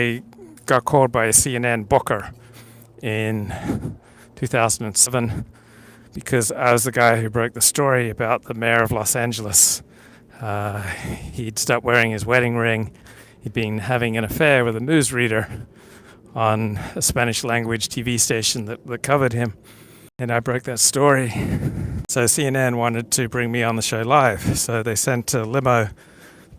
I got called by a CNN booker in 2007 because I was the guy who broke the story about the mayor of Los Angeles. He'd stopped wearing his wedding ring. He'd been having an affair with a newsreader on a Spanish language TV station that covered him. And I broke that story. So CNN wanted to bring me on the show live. So they sent a limo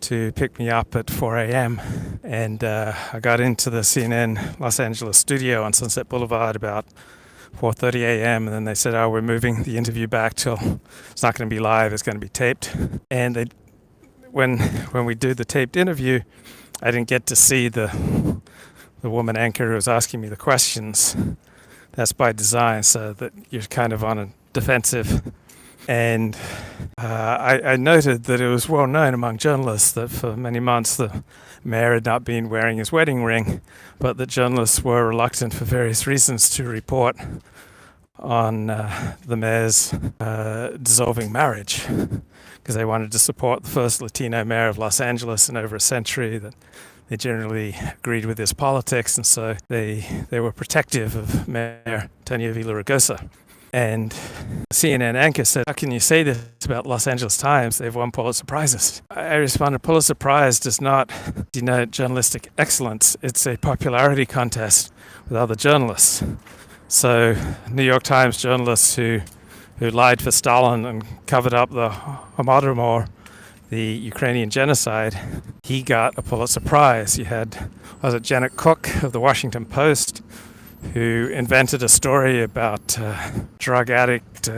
to pick me up at 4 a.m. And I got into the CNN Los Angeles studio on Sunset Boulevard about 4:30 a.m. And then they said, we're moving the interview back till it's not going to be live, it's going to be taped. And when we do the taped interview, I didn't get to see the woman anchor who was asking me the questions. That's by design, so that you're kind of on a defensive. And I noted that it was well known among journalists that for many months the mayor had not been wearing his wedding ring, but that journalists were reluctant for various reasons to report on the mayor's dissolving marriage, because they wanted to support the first Latino mayor of Los Angeles in over a century, that they generally agreed with his politics, and so they were protective of Mayor Antonio Villaraigosa. And CNN anchor said, how can you say this about Los Angeles Times? They've won Pulitzer Prizes. I responded, Pulitzer Prize does not denote journalistic excellence. It's a popularity contest with other journalists. So New York Times journalists who lied for Stalin and covered up the Holodomor, the Ukrainian genocide, he got a Pulitzer Prize. You had, Janet Cook of the Washington Post, who invented a story about drug addict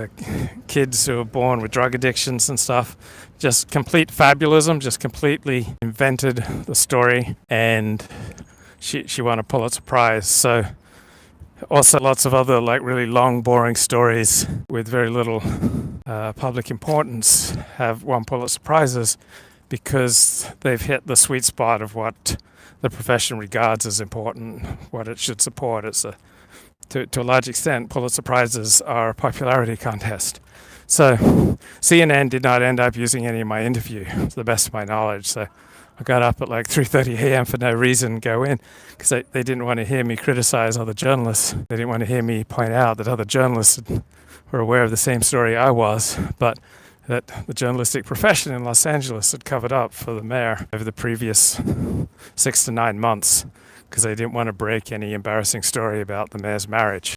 kids who were born with drug addictions and stuff. Just complete fabulism, just completely invented the story, and she won a Pulitzer Prize. So also lots of other really long, boring stories with very little public importance have won Pulitzer Prizes because they've hit the sweet spot of what the profession regards as important, what it should support. It's to a large extent, Pulitzer Prizes are a popularity contest. So CNN did not end up using any of my interview, to the best of my knowledge. So I got up at 3:30 a.m. for no reason, go in, because they didn't want to hear me criticize other journalists. They didn't want to hear me point out that other journalists were aware of the same story I was, but that the journalistic profession in Los Angeles had covered up for the mayor over the previous 6 to 9 months, because they didn't want to break any embarrassing story about the mayor's marriage.